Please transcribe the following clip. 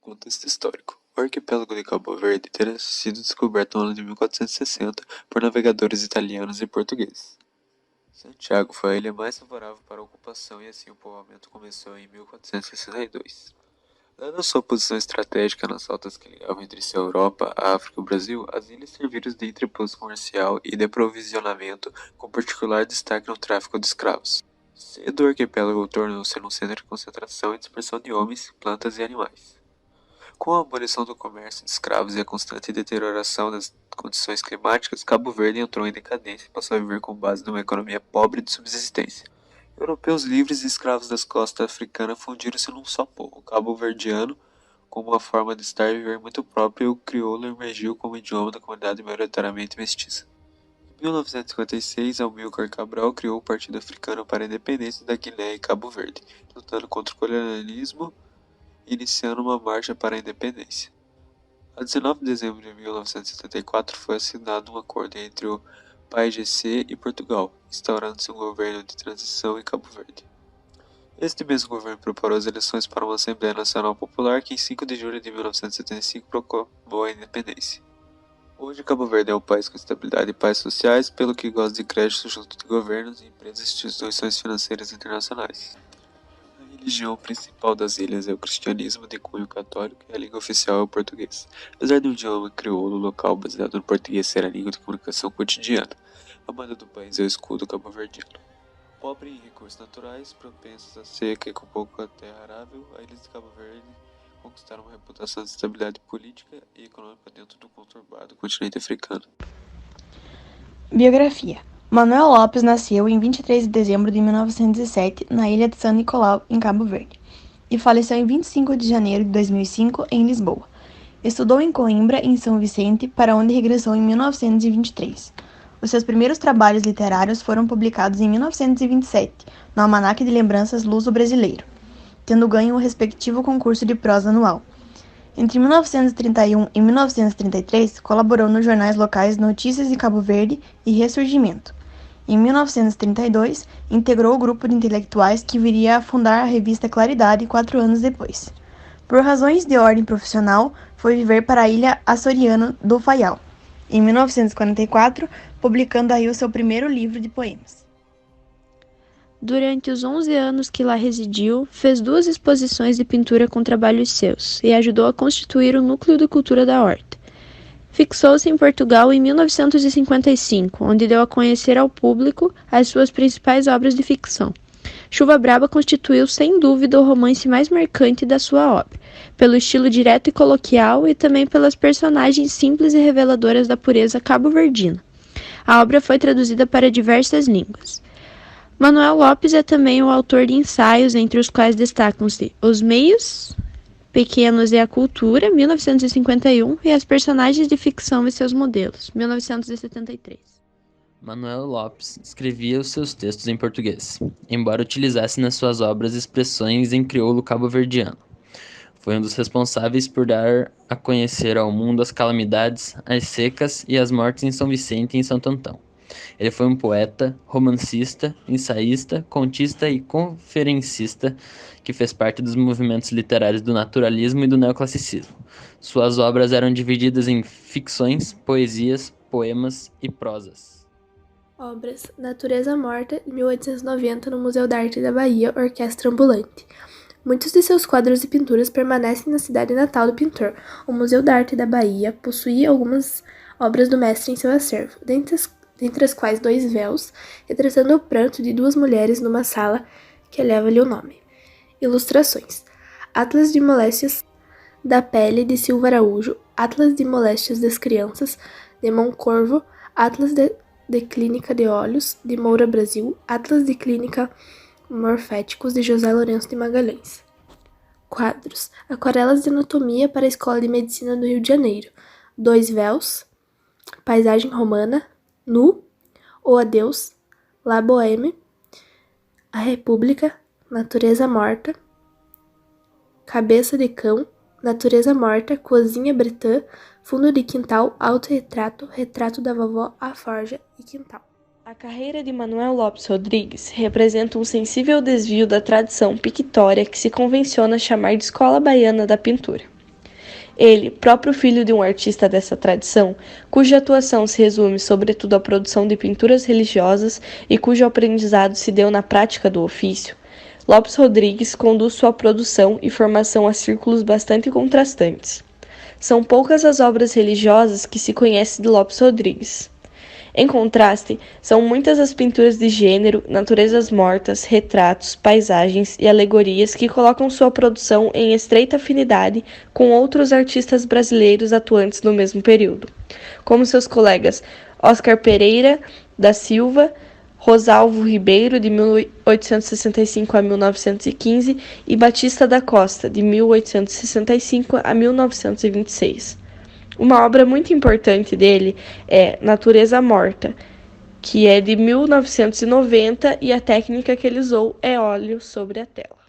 Contexto histórico. O arquipélago de Cabo Verde teria sido descoberto no ano de 1460 por navegadores italianos e portugueses. Santiago foi a ilha mais favorável para a ocupação e assim o povoamento começou em 1462. Dada sua posição estratégica nas rotas que ligavam entre a Europa, a África e o Brasil, as ilhas serviram de entreposto comercial e de aprovisionamento, com particular destaque no tráfico de escravos. Cedo o arquipélago tornou-se um centro de concentração e dispersão de homens, plantas e animais. Com a abolição do comércio de escravos e a constante deterioração das condições climáticas, Cabo Verde entrou em decadência e passou a viver com base numa economia pobre de subsistência. Europeus livres e escravos das costas africanas fundiram-se num só povo, cabo-verdiano, como uma forma de estar e viver muito própria, e o crioulo emergiu como idioma da comunidade maioritariamente mestiça. Em 1956, Amílcar Cabral criou o Partido Africano para a Independência da Guiné e Cabo Verde, lutando contra o colonialismo e iniciando uma marcha para a independência. A 19 de dezembro de 1974 foi assinado um acordo entre o PAIGC e Portugal, instaurando-se um governo de transição em Cabo Verde. Este mesmo governo preparou as eleições para uma Assembleia Nacional Popular que em 5 de julho de 1975 proclamou a independência. Hoje Cabo Verde é um país com estabilidade e paz sociais, pelo que goza de crédito junto de governos, empresas e instituições financeiras internacionais. A religião principal das ilhas é o cristianismo de cunho católico e a língua oficial é o português. Apesar do idioma crioulo local baseado no português ser a língua de comunicação cotidiana, a moeda do país é o escudo cabo-verdiano. Pobre em recursos naturais, propensos à seca e com pouca terra arável, a ilha de Cabo Verde conquistaram uma reputação de estabilidade política e econômica dentro do conturbado continente africano. Biografia. Manuel Lopes nasceu em 23 de dezembro de 1907 na ilha de São Nicolau, em Cabo Verde, e faleceu em 25 de janeiro de 2005 em Lisboa. Estudou em Coimbra e em São Vicente, para onde regressou em 1923. Os seus primeiros trabalhos literários foram publicados em 1927, no Almanaque de Lembranças Luso-Brasileiro, tendo ganho o respectivo concurso de prosa anual. Entre 1931 e 1933, colaborou nos jornais locais Notícias de Cabo Verde e Ressurgimento. Em 1932, integrou o grupo de intelectuais que viria a fundar a revista Claridade 4 anos depois. Por razões de ordem profissional, foi viver para a ilha açoriana do Faial, em 1944, publicando aí o seu primeiro livro de poemas. Durante os 11 anos que lá residiu, fez 2 exposições de pintura com trabalhos seus e ajudou a constituir o núcleo de cultura da Horta. Fixou-se em Portugal em 1955, onde deu a conhecer ao público as suas principais obras de ficção. Chuva Braba constituiu sem dúvida o romance mais marcante da sua obra, pelo estilo direto e coloquial e também pelas personagens simples e reveladoras da pureza cabo-verdina. A obra foi traduzida para diversas línguas. Manuel Lopes é também o autor de ensaios, entre os quais destacam-se Os Meios Pequenos e a Cultura, 1951, e As Personagens de Ficção e Seus Modelos, 1973. Manuel Lopes escrevia os seus textos em português, embora utilizasse nas suas obras expressões em crioulo cabo-verdiano. Foi um dos responsáveis por dar a conhecer ao mundo as calamidades, as secas e as mortes em São Vicente e em Santo Antão. Ele foi um poeta, romancista, ensaísta, contista e conferencista que fez parte dos movimentos literários do naturalismo e do neoclassicismo. Suas obras eram divididas em ficções, poesias, poemas e prosas. Obras: Natureza Morta, 1890, no Museu da Arte da Bahia, Orquestra Ambulante. Muitos de seus quadros e pinturas permanecem na cidade natal do pintor. O Museu da Arte da Bahia possui algumas obras do mestre em seu acervo, dentre as quais 2 véus, retratando o pranto de 2 mulheres numa sala que eleva-lhe o nome. Ilustrações: Atlas de Moléstias da Pele, de Silva Araújo, Atlas de Moléstias das Crianças, de Moncorvo, Atlas de Clínica de Olhos, de Moura Brasil, Atlas de Clínica Morféticos, de José Lourenço de Magalhães. Quadros: Aquarelas de Anatomia para a Escola de Medicina do Rio de Janeiro, 2 véus, Paisagem Romana, Nu, O Adeus, La Bohème, A República, Natureza Morta, Cabeça de Cão, Natureza Morta, Cozinha Bretã, Fundo de Quintal, Autorretrato, Retrato da Vovó, A Forja e Quintal. A carreira de Manuel Lopes Rodrigues representa um sensível desvio da tradição pictória que se convenciona chamar de Escola Baiana da Pintura. Ele, próprio filho de um artista dessa tradição, cuja atuação se resume sobretudo à produção de pinturas religiosas e cujo aprendizado se deu na prática do ofício, Lopes Rodrigues conduz sua produção e formação a círculos bastante contrastantes. São poucas as obras religiosas que se conhece de Lopes Rodrigues. Em contraste, são muitas as pinturas de gênero, naturezas mortas, retratos, paisagens e alegorias que colocam sua produção em estreita afinidade com outros artistas brasileiros atuantes no mesmo período, como seus colegas Oscar Pereira da Silva, Rosalvo Ribeiro, de 1865 a 1915, e Batista da Costa, de 1865 a 1926. Uma obra muito importante dele é Natureza Morta, que é de 1990 e a técnica que ele usou é óleo sobre a tela.